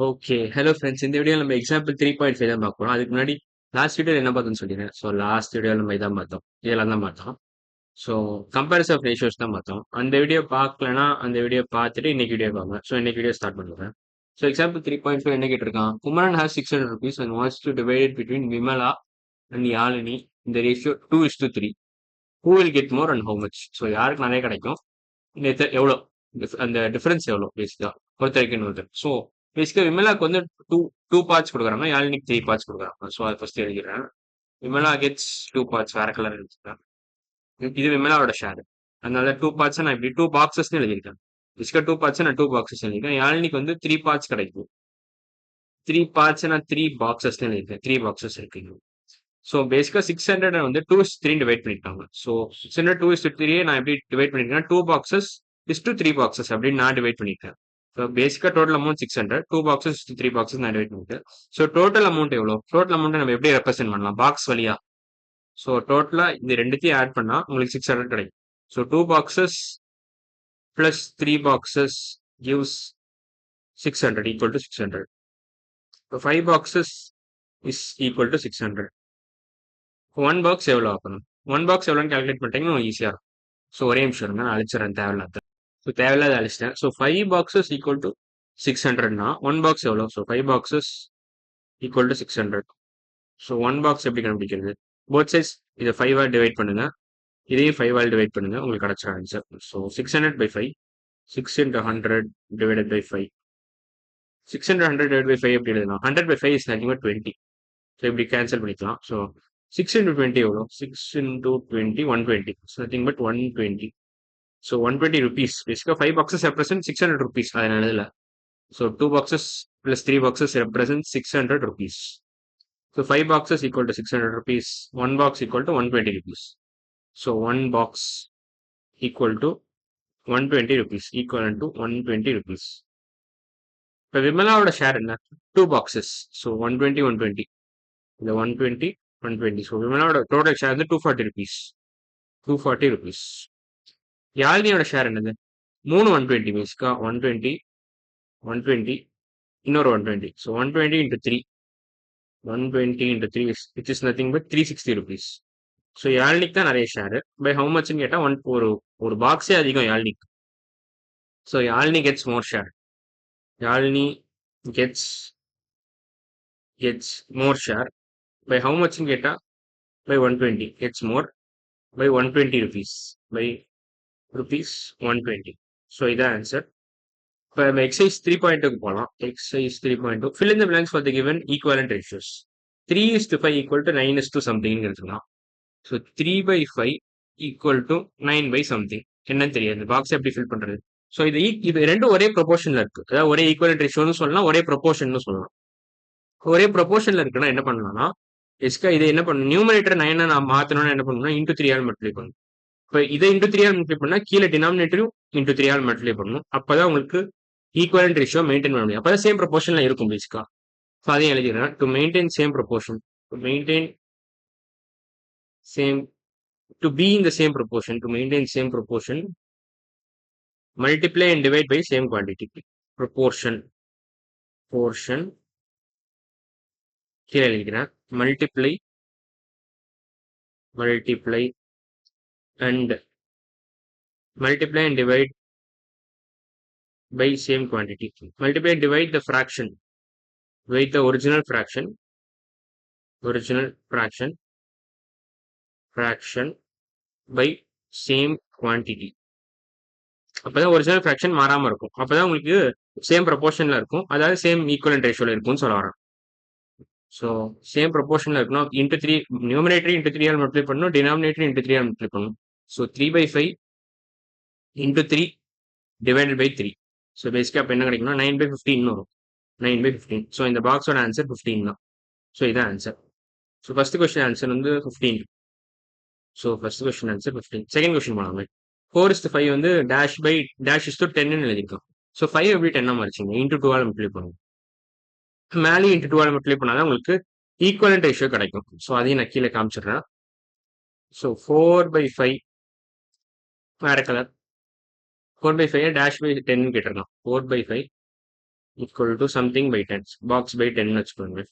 Okay. Hello friends. இந்த வீடியோல நம்ம எக்ஸாம்பிள் 3.5 தான் பார்க்க போறோம். அதுக்கு முன்னாடி லாஸ்ட் வீடியோல என்ன பார்த்தோம்னு சொல்லிடுறேன். ஸோ லாஸ்ட் வீடியோல நம்ம இதான் பார்த்தோம். இதெல்லாம் தான் பார்த்தோம். ஸோ கம்பேரிசன் ஆஃப் ரேஷியோஸ் தான் பார்த்தோம். அந்த வீடியோ பார்க்கலன்னா, அந்த வீடியோ பார்த்துட்டு இன்னைக்கு வீடியோ பாருங்க. ஸோ இன்னைக்கு வீடியோ ஸ்டார்ட் பண்ணுறேன். ஸோ எக்ஸாம்பிள் 3.5 என்ன கேட்டிருக்கான்? Kumaran has 600 rupees and wants to divide it between Vimala and Yalini in the ratio 2:3. Who will get more and how much? So யாருக்கு நிறைய கிடைக்கும்? எவ்வளோ அந்த டிஃபரன்ஸ் எவ்வளோ பேசிக்கா ஒருத்தருக்கு ஒருத்தர். ஸோ பேசிக்கா விமலாக்கு வந்து டூ டூ பார்ட்ஸ் கொடுக்குறாங்க, யாழினிக்கு 3 பார்ட்ஸ் கொடுக்குறாங்க. ஸோ அதை ஃபர்ஸ்ட் எழுதிடுறேன். விமலா கெட்ஸ் 2 பார்ட்ஸ், வேற கலர் எழுதிருக்கேன். இது விமலாவோட ஷேர். அதனால 2 பார்ட்ஸ் நான் இப்படி 2 பாக்ஸஸ் எழுதியிருக்கேன். பேசிக்கா 2 பார்ட்ஸ் நான் 2 பாக்ஸஸ் எழுதியிருக்கேன். யாழினிக்கு வந்து 3 பார்ட்ஸ் கிடைக்கும். 3 பார்ட்ஸ் நான் 3 பாக்ஸஸ் எழுதியிருக்கேன். 3 பாக்ஸஸ் இருக்கு. ஸோ பேசிக்கா 600 வந்து 2:3 டிவைட் பண்ணிருக்காங்க. ஸோ 600 2:3 நான் எப்படி டிவைட் பண்ணிருக்கேன்? 2 பாக்ஸஸ் இஸ் டு 3 பாக்ஸஸ் அப்படின்னு நான் டிவைட் பண்ணிருக்கேன். ஸோ பேசிக்கா டோட்டல் அமௌண்ட் 600, 2 பாக்ஸஸ் 3 பாக்ஸஸ் நான் டிவைட் பண்ணிருக்கேன். ஸோ டோட்டல் அமௌண்ட் எவ்வளோ? டோட்டல் அமௌண்ட் நம்ம எப்படி ரெப்ரசென்ட் பண்ணலாம்? பாக்ஸ் வழியா. ஸோ டோட்டலா இது ரெண்டுத்தையும் ஆட் பண்ணா உங்களுக்கு 600 கிடைக்கும். So 2 boxes plus 3 boxes gives 600 equal to 600. So 5 boxes is equal to 600. 1 box எவ்வளோ ஆக்கணும்? 1 பாக்ஸ் எவ்வளோன்னு கால்குலேட் பண்ணிட்டீங்கன்னா ஈஸியாக இருக்கும். ஸோ ஒரே நிமிஷம் இருங்க, நான் அழிச்சிடறேன் தேவையில்லாத. ஸோ தேவையில்லாத அழிச்சிட்டேன். ஸோ 5 பாக்ஸஸ் ஈக்குவல் டு 600னா 1 பாக்ஸ் எவ்வளோ? So 5 boxes equal to 600. So 1 box எப்படி கண்டுபிடிக்கிறது? போத் சைட்ஸ் இதை 5 டிவைட் பண்ணுங்க, இதையும் 5 டிவைட் பண்ணுங்க, உங்களுக்கு கிடைச்ச answer. So 600/5, 6 into 100 divided by 5. 600 100 divided by 5 எப்படி எழுதலாம்? 100/5 is nothing but 20. ஸோ இப்படி கேன்சல் பண்ணிக்கலாம். ஸோ 6 into 20 எவ்வளோ? 6 into 20 120. It's nothing but 120. So 120 rupees. Basically 5 boxes represent 600 rupees. அதனால இதுல. So 2 boxes plus 3 boxes represent 600 rupees. So 5 boxes equal to 600 rupees. 1 box equal to 120 rupees. So 1 box equal to 120 rupees. Equivalent to 120 rupees. இப்போ விமலாவோட share என்ன? 2 boxes. So 120 120. இந்த 120 120. So விமலாவோட total share வந்து 240 rupees. 240 rupees. யாழினியோட share என்னது? 3 120 பேசிக்கா 120 120 இன்னொரு 120. So 120 into 3. 120 into 3 which is nothing but 360 rupees. So யாழ்னிக்கு தான் நிறைய share. By how மச்னு கேட்டால் ஒரு பாக்ஸே அதிகம் யாழ்னிக்கு. So Yazhni gets more share. Yazhni gets more share. By how மச்னு கேட்டால் by 120 gets more by 120 rupees. By rupees 120. So இதான் ஆன்சர். இப்போ நம்ம எக்ஸசைஸ் 3.2க்கு போகலாம். Exercise 3.2 fill in the blanks for the given equivalent ratios. 3:5 equal to 9:2 something எடுத்துக்கலாம். So 3/5 equal to 9/something என்னன்னு தெரியாது. பாக்ஸ் எப்படி ஃபில் பண்றது? ஸோ இது ரெண்டும் ஒரே ப்ரொபோர்ஷன்ல இருக்கு. அதாவது ஒரே ஈக்குவலன்ட் ரேஷியோன்னு சொல்லலாம், ஒரே ப்ரொபோர்ஷன் சொல்லலாம். ஒரே ப்ரொபோர்ஷன்ல இருக்குன்னா என்ன பண்ணலாம்னா, எஸ்கா இதை என்ன பண்ணணும்? நியூமரேட்டர் 9 நான் மாத்தணும்னா என்ன பண்ணணும்னா இன்டூ 3 ஆல் மல்டிப்ளை பண்ணணும். இப்போ இதை இன்டூ 3 ஆல் மல்டிப்ளை பண்ணா கீழே டினாமினேட்டரும் இன்டூ 3 ஆல் மல்டிப்ளை பண்ணணும். அப்பதான் உங்களுக்கு ஈக்குவலன்ட் ரேஷியோ மெயின்டைன் பண்ண முடியும். அப்பதான் சேம் ப்ரொபோர்ஷன்ல இருக்கும் பேசிக்கா. ஸோ அதையும் எழுதிடுறேன். To maintain same proportion, to maintain same, to be in the same proportion, to maintain same proportion, multiply and divide by same quantity. Proportion, portion, here எழுதிக்கிறேன். multiply and divide by same quantity. Multiply and divide the fraction with the original fraction by same quantity. அப்பதான் original fraction மாறாம இருக்கும். அப்பதான் உங்களுக்கு same ப்ரொபோர்ஷன்ல இருக்கும், அதாவது same equivalent ரேஷியோல இருக்கும்னு சொல்ல வரேன். ஸோ சேம் ப்ரொபோர்ஷன்ல இருக்கணும். இன்டூ 3 நியூமரேட்டரி இன்டூ 3 ஆல் மல்டிப்ளை பண்ணணும், டினாமினேட்டரி இன்டூ 3 ஆல் மல்டிப்ளை பண்ணணும். So 3/5 into 3 divided by 3. So பேசிக்கா அப்போ என்ன கிடைக்கும்னா 9/15 வரும். 9/15. ஸோ இந்த பாக்ஸோட ஆன்சர் 15 தான். ஸோ இதான் answer. So first question answer வந்து 15. So first question answer 15. Second question போனாங்க. 4:5 வந்து -10 எழுதிருக்கோம். ஸோ 5 எப்படி 10 மாறிச்சிங்க? இன்டூ 2 ஆல் மல்டிப்ளை பண்ணுவோம். மேலே இன்டூ 2 ஆல் மல்டிப்ளை பண்ணாதான் உங்களுக்கு ஈக்குவலன்ட் ரேஷியோ கிடைக்கும். ஸோ அதையும் நான் கீழே காமிச்சிடுறேன். ஸோ 4/5 வேற கலர். 4/5 -10 கேட்டிருக்கோம். 4/5 equal to something by 10 box by 10 வச்சுக்கோங்க.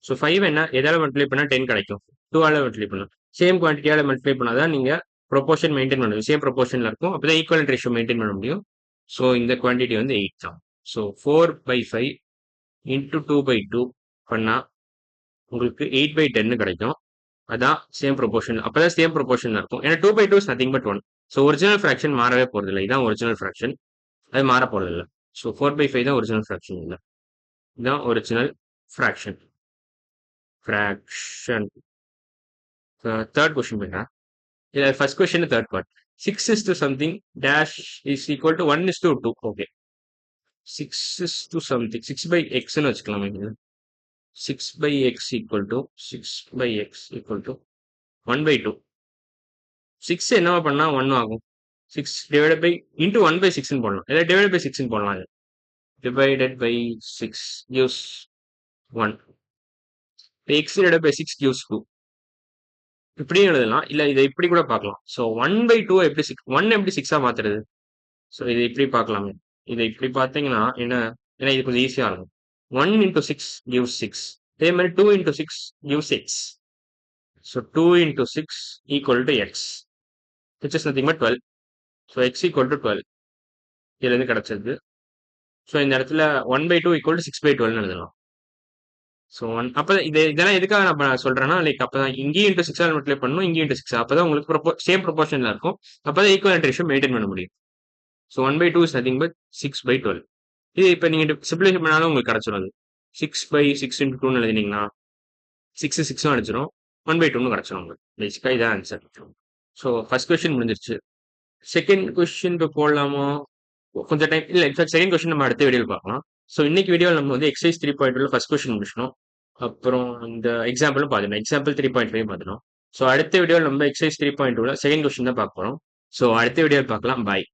ஸோ 5 என்ன எதால மல்டிப்ளை பண்ணால் 10 கிடைக்கும், 2ஆல மல்டிப்ளை பண்ணலாம். சேம் குவான்டிட்டியால மல்டிப்ளை பண்ணால் தான் நீங்கள் ப்ரொபோர்ஷன் மெயின்டைன் பண்ண முடியும், சேம் ப்ரொபோர்ஷனில் இருக்கும், அப்போ தான் ஈக்குவலன்ட் ரேஷியோ மெயின்டைன் பண்ண முடியும். ஸோ இந்த குவான்டிட்டி வந்து 8 தான். ஸோ 4/5 இன்ட்டு 2/2 பண்ணால் உங்களுக்கு 8/10 கிடைக்கும். அதான் சேம் ப்ரொபோர்ஷன், அப்பதான் சேம் ப்ரொபோர்ஷன்ல இருக்கும். ஏன்னா 2/2 is nothing but 1. So original fraction மாறவே போறது இல்லை, இதான் ஒரிஜினல் ஃபிராக்ஷன், அது மாற போறது இல்லை. ஸோ 4/5 தான் ஒரிஜினல் ஃபிராக்ஷன் இல்லை, இதுதான் original fraction. Fraction third question போயிட்டா, இல்லை first question third part. 6 is to something dash is equal to 1 is to 2. Okay, 6 is to something 6 by x ன்னு வச்சுக்கலாமே. 6 by x equal to 1/2. 6 என்னவா பண்ணா 1 ஆகும், 6 டிவைடட் பை இன்டூ 1/6 ன்னு போடலாம், இல்லை டிவைடட் பை 6 ன்னு போடலாம். Divided by 6 gives 1. x divided by 6 gives 2. இப்படியும் எழுதலாம், இல்ல இதை இப்படி கூட பார்க்கலாம். ஸோ 1/2 எப்படி 1 எப்படி 6ஆ மாத்துறது? ஸோ இதை இப்படி பார்க்கலாமே. இதை இப்படி பார்த்தீங்கன்னா என்ன, ஏன்னா இது கொஞ்சம் ஈஸியா இருக்கும். 1 into 6 gives 6. அதே மாதிரி 2 into 6 gives x. So 2 into 6 equal to x, which is nothing but 12. So x equal to 12 இதுல இருந்து கிடைச்சது. ஸோ இந்த இடத்துல 1/2 equal to 6/12 எழுதலாம். ஸோ அப்போ இதெல்லாம் எதுக்காக நான் சொல்றேன்னா, லைக் அப்பதான் இங்கேயும் இன்டூ 6 மல்டிப்ளை பண்ணணும், இங்கேயும் இன்டூ 6, அப்பதான் உங்களுக்கு சேம் ப்ரொபோர்ஷன்ல இருக்கும், அப்பதான் ஈக்குவலன்ட் ரேஷியோ மெயின்டைன் பண்ண முடியும். So 1/2 is nothing but 6/12. இது இப்போ நீங்க சிம்பிளிஃபை பண்ணாலும் உங்களுக்கு கிடைச்சிடும். 6/6 into 2 எழுதினீங்கன்னா 6 6 அடிச்சிடும், 1/2 கிடைச்சிடும் உங்களுக்கு. பேசிக்கா இதான் ஆன்சர். ஸோ ஃபர்ஸ்ட் கொஸ்டின் முடிஞ்சிருச்சு. செகண்ட் கொஸ்டின் இப்போ போடலாமா? கொஞ்சம் டைம் இல்லை, இன்ஃபேக்ட் செகண்ட் கொஸ்டின் நம்ம அடுத்த வீடியோவில் பார்க்கலாம். ஸோ இன்னைக்கு வீடியோவில் நம்ம வந்து எக்ஸசைஸ் 3.2 ஃபர்ஸ்ட் கொஸ்டின் முடிச்சிட்டோம். அப்புறம் இந்த எக்ஸாம்பிளும் பார்த்துட்டோம், எக்ஸாம்பிள் 3.5 பார்த்துட்டோம். ஸோ அடுத்த வீடியோவில் நம்ம எக்ஸசைஸ் 3.2 செகண்ட் கொஸ்டின் தான் பார்க்க போகிறோம். ஸோ அடுத்த வீடியோவில் பார்க்கலாம். பாய்.